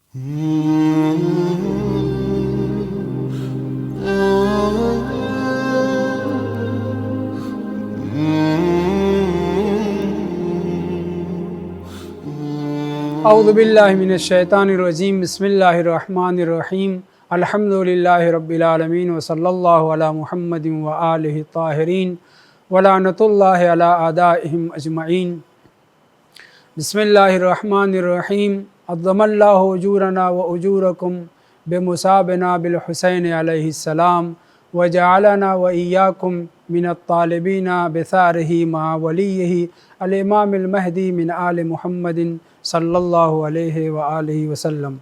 اعوذ باللہ من الشیطان الرجیم بسم اللہ الرحمن الرحیم الحمدللہ رب العالمین وصلی اللہ علی محمد وآلہ الطاہرین ولعنۃ اللہ علی اعدائہم اجمعین۔ بسم اللہ الرحمن الرحیم عظم اللہ اجورنا واجورکم بمصابنا بالحسین علیہ السلام وجعلنا وإیاکم من الطالبین بثارہ مع ولیہ الامام المہدی من آل محمد صلی اللہ علیہ وآلہ وسلم۔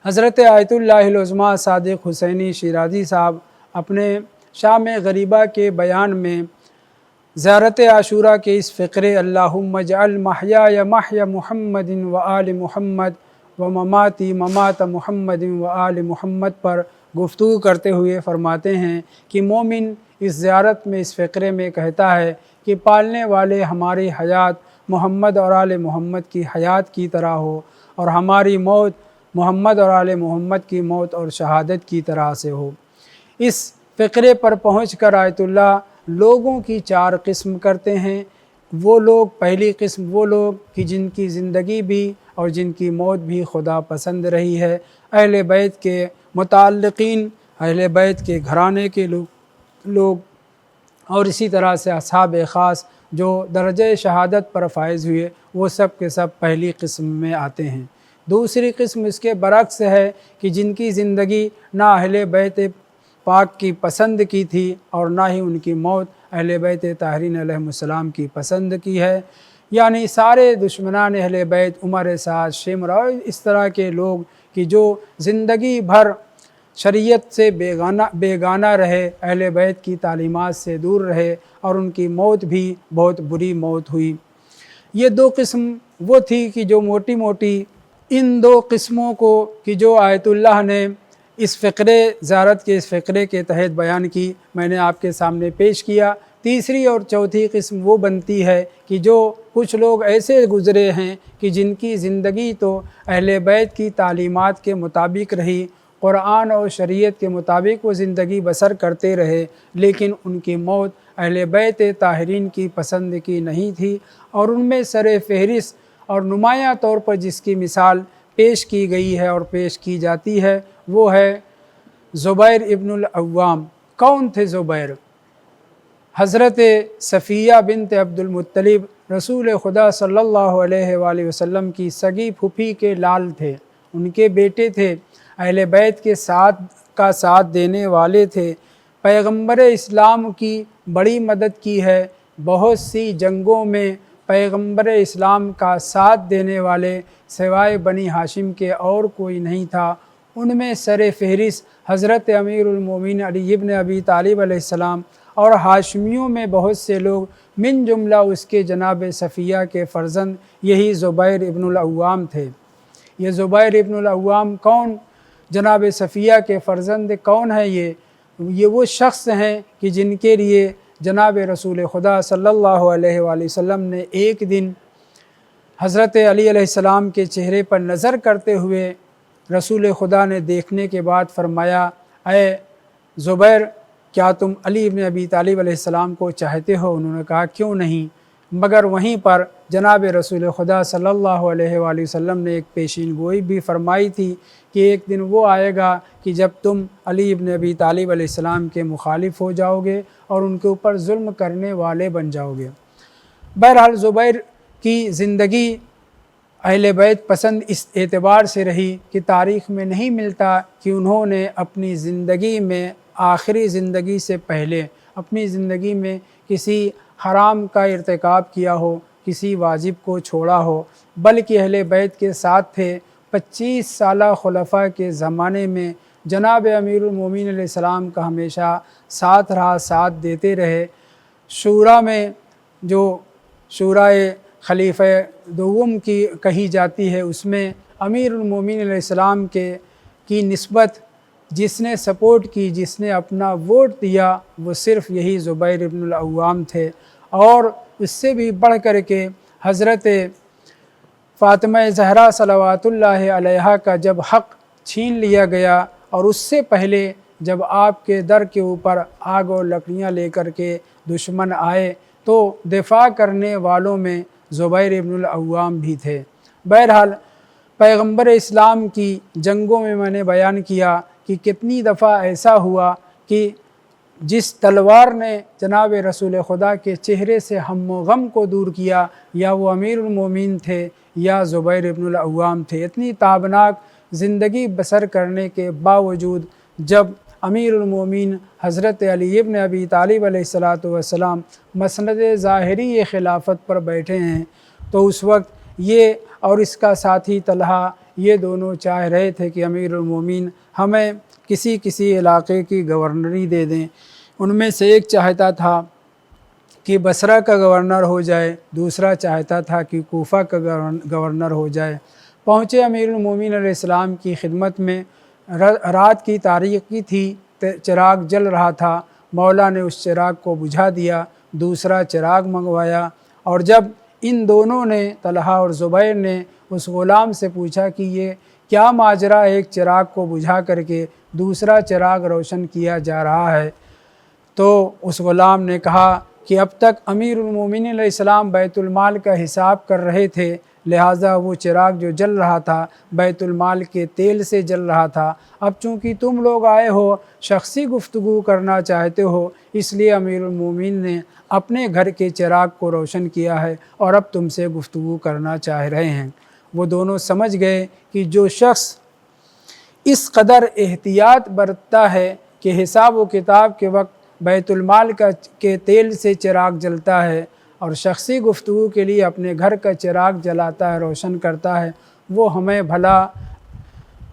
حضرت آیت اللہ العظمیٰ صادق حسینی شیرازی صاحب اپنے شام غریبہ کے بیان میں زیارت عاشوراء کے اس فقرے اللہم اجعل محیای محی محمد وآل محمد ومماتی ممات محمد وآل محمد پر گفتگو کرتے ہوئے فرماتے ہیں کہ مومن اس زیارت میں اس فقرے میں کہتا ہے کہ پالنے والے ہماری حیات محمد اور آل محمد کی حیات کی طرح ہو اور ہماری موت محمد اور آل محمد کی موت اور شہادت کی طرح سے ہو۔ اس فقرے پر پہنچ کر آیت اللہ لوگوں کی چار قسم کرتے ہیں۔ وہ لوگ، پہلی قسم وہ لوگ کہ جن کی زندگی بھی اور جن کی موت بھی خدا پسند رہی ہے، اہل بیت کے متعلقین، اہل بیت کے گھرانے کے لوگ اور اسی طرح سے اصحاب خاص جو درجہ شہادت پر فائز ہوئے، وہ سب کے سب پہلی قسم میں آتے ہیں۔ دوسری قسم اس کے برعکس ہے کہ جن کی زندگی نہ اہل بیت پاک کی پسند کی تھی اور نہ ہی ان کی موت اہل بیت طاہرین علیہم السلام کی پسند کی ہے، یعنی سارے دشمنان اہل بیت، عمر سعد، شمر اور اس طرح کے لوگ کہ جو زندگی بھر شریعت سے بیگانہ رہے، اہل بیت کی تعلیمات سے دور رہے اور ان کی موت بھی بہت بری موت ہوئی۔ یہ دو قسم وہ تھی کہ جو موٹی موٹی ان دو قسموں کو کہ جو آیت اللہ نے اس فقرے زیارت کے اس فقرے کے تحت بیان کی، میں نے آپ کے سامنے پیش کیا۔ تیسری اور چوتھی قسم وہ بنتی ہے کہ جو کچھ لوگ ایسے گزرے ہیں کہ جن کی زندگی تو اہل بیت کی تعلیمات کے مطابق رہی، قرآن اور شریعت کے مطابق وہ زندگی بسر کرتے رہے، لیکن ان کی موت اہل بیت طاہرین کی پسند کی نہیں تھی، اور ان میں سر فہرست اور نمایاں طور پر جس کی مثال پیش کی گئی ہے اور پیش کی جاتی ہے وہ ہے زبیر ابن العوام۔ کون تھے زبیر؟ حضرت صفیہ بنت عبد المطلب رسول خدا صلی اللہ علیہ وآلہ وسلم کی سگی پھوپھی کے لال تھے، ان کے بیٹے تھے، اہل بیت کے ساتھ دینے والے تھے، پیغمبر اسلام کی بڑی مدد کی ہے، بہت سی جنگوں میں پیغمبر اسلام کا ساتھ دینے والے سوائے بنی ہاشم کے اور کوئی نہیں تھا۔ ان میں سر فہرست حضرت امیر المومنین علی ابن ابی طالب علیہ السلام اور ہاشمیوں میں بہت سے لوگ، من جملہ اس کے جناب صفیہ کے فرزند یہی زبیر ابن العوام تھے۔ یہ زبیر ابن العوام کون؟ جناب صفیہ کے فرزند کون ہے؟ یہ وہ شخص ہیں کہ جن کے لیے جناب رسول خدا صلی اللہ علیہ وآلہ وسلم نے ایک دن حضرت علی علیہ السلام کے چہرے پر نظر کرتے ہوئے رسول خدا نے دیکھنے کے بعد فرمایا، اے زبیر، کیا تم علی ابن ابی طالب علیہ السلام کو چاہتے ہو؟ انہوں نے کہا کیوں نہیں، مگر وہیں پر جناب رسول خدا صلی اللہ علیہ وآلہ وسلم نے ایک پیشین گوئی بھی فرمائی تھی کہ ایک دن وہ آئے گا کہ جب تم علی ابن ابی طالب علیہ السلام کے مخالف ہو جاؤ گے اور ان کے اوپر ظلم کرنے والے بن جاؤ گے۔ بہرحال زبیر کی زندگی اہل بیت پسند اس اعتبار سے رہی کہ تاریخ میں نہیں ملتا کہ انہوں نے اپنی زندگی میں آخری زندگی سے پہلے اپنی زندگی میں کسی حرام کا ارتکاب کیا ہو، کسی واجب کو چھوڑا ہو، بلکہ اہل بیت کے ساتھ تھے۔ 25 سالہ خلفاء کے زمانے میں جناب امیر المومنین علیہ السلام کا ہمیشہ ساتھ رہا، ساتھ دیتے رہے۔ شورا میں جو شورائے خلیفہ دوم کی کہی جاتی ہے، اس میں امیر المومنین علیہ السلام کی نسبت جس نے سپورٹ کی، جس نے اپنا ووٹ دیا، وہ صرف یہی زبیر ابن العوام تھے، اور اس سے بھی بڑھ کر کے حضرت فاطمہ زہرا صلواتُللہ علیہا کا جب حق چھین لیا گیا اور اس سے پہلے جب آپ کے در کے اوپر آگ اور لکڑیاں لے کر کے دشمن آئے تو دفاع کرنے والوں میں زبیر ابن العوام بھی تھے۔ بہرحال پیغمبر اسلام کی جنگوں میں نے بیان کیا کہ کتنی دفعہ ایسا ہوا کہ جس تلوار نے جناب رسول خدا کے چہرے سے ہم و غم کو دور کیا یا وہ امیر المومنین تھے یا زبیر ابن العوام تھے۔ اتنی تابناک زندگی بسر کرنے کے باوجود جب امیر المومنین حضرت علی ابن ابی طالب علیہ السلام مسند ظاہری خلافت پر بیٹھے ہیں تو اس وقت یہ اور اس کا ساتھی طلحہ یہ دونوں چاہ رہے تھے کہ امیر المومنین ہمیں کسی علاقے کی گورنری دے دیں۔ ان میں سے ایک چاہتا تھا کہ بصرہ کا گورنر ہو جائے، دوسرا چاہتا تھا کہ کوفہ کا گورنر ہو جائے۔ پہنچے امیر المومنین علیہ السلام کی خدمت میں، رات کی تاریکی تھی، چراغ جل رہا تھا، مولا نے اس چراغ کو بجھا دیا، دوسرا چراغ منگوایا، اور جب ان دونوں نے طلحہ اور زبیر نے اس غلام سے پوچھا کہ یہ کیا ماجرا ایک چراغ کو بجھا کر کے دوسرا چراغ روشن کیا جا رہا ہے، تو اس غلام نے کہا کہ اب تک امیر المومنین علیہ السلام بیت المال کا حساب کر رہے تھے، لہٰذا وہ چراغ جو جل رہا تھا بیت المال کے تیل سے جل رہا تھا۔ اب چونکہ تم لوگ آئے ہو، شخصی گفتگو کرنا چاہتے ہو، اس لیے امیر المومنین نے اپنے گھر کے چراغ کو روشن کیا ہے اور اب تم سے گفتگو کرنا چاہ رہے ہیں۔ وہ دونوں سمجھ گئے کہ جو شخص اس قدر احتیاط برتتا ہے کہ حساب و کتاب کے وقت بیت المال کے تیل سے چراغ جلتا ہے اور شخصی گفتگو کے لیے اپنے گھر کا چراغ جلاتا ہے، روشن کرتا ہے، وہ ہمیں بھلا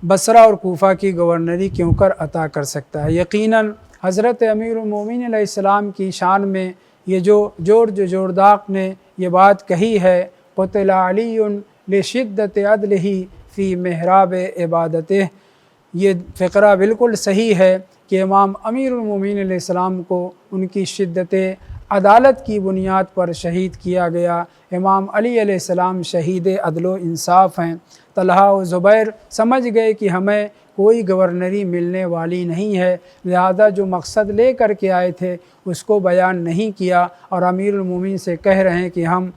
بصرہ اور کوفہ کی گورنری کیوں کر عطا کر سکتا ہے۔ یقیناً حضرت امیر المومنین علیہ السلام کی شان میں یہ جو جورج جورداق نے یہ بات کہی ہے، قتل علی لشدت عدلہ فی محراب عبادتہ، یہ فقرہ بالکل صحیح ہے کہ امام امیر المومنین علیہ السلام کو ان کی شدت عدالت کی بنیاد پر شہید کیا گیا۔ امام علی علیہ السلام شہید عدل و انصاف ہیں۔ طلحہ و زبیر سمجھ گئے کہ ہمیں کوئی گورنری ملنے والی نہیں ہے، لہذا جو مقصد لے کر کے آئے تھے اس کو بیان نہیں کیا اور امیر المومنین سے کہہ رہے ہیں کہ ہم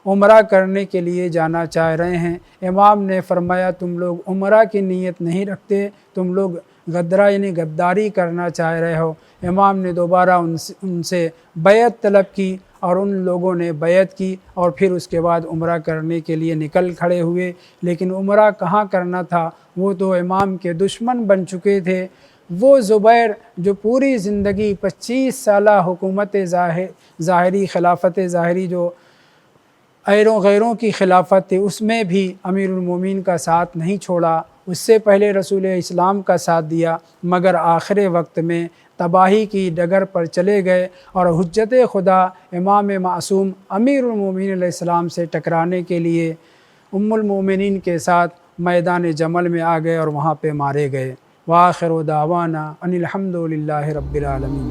عمرہ کرنے کے لیے جانا چاہ رہے ہیں۔ امام نے فرمایا تم لوگ عمرہ کی نیت نہیں رکھتے، تم لوگ غدرہ یعنی غداری کرنا چاہ رہے ہو۔ امام نے دوبارہ ان سے بیعت طلب کی اور ان لوگوں نے بیعت کی اور پھر اس کے بعد عمرہ کرنے کے لیے نکل کھڑے ہوئے، لیکن عمرہ کہاں کرنا تھا، وہ تو امام کے دشمن بن چکے تھے۔ وہ زبیر جو پوری زندگی 25 سالہ حکومت ظاہری خلافت ظاہری جو غیروں کی خلافت تھی، اس میں بھی امیر المومنین کا ساتھ نہیں چھوڑا، اس سے پہلے رسول اسلام کا ساتھ دیا، مگر آخر وقت میں تباہی کی ڈگر پر چلے گئے اور حجت خدا امام معصوم امیر المومنین علیہ السلام سے ٹکرانے کے لیے ام المومنین کے ساتھ میدان جمل میں آ گئے اور وہاں پہ مارے گئے۔ وآخر دعوانا ان الحمد للہ رب العالمین۔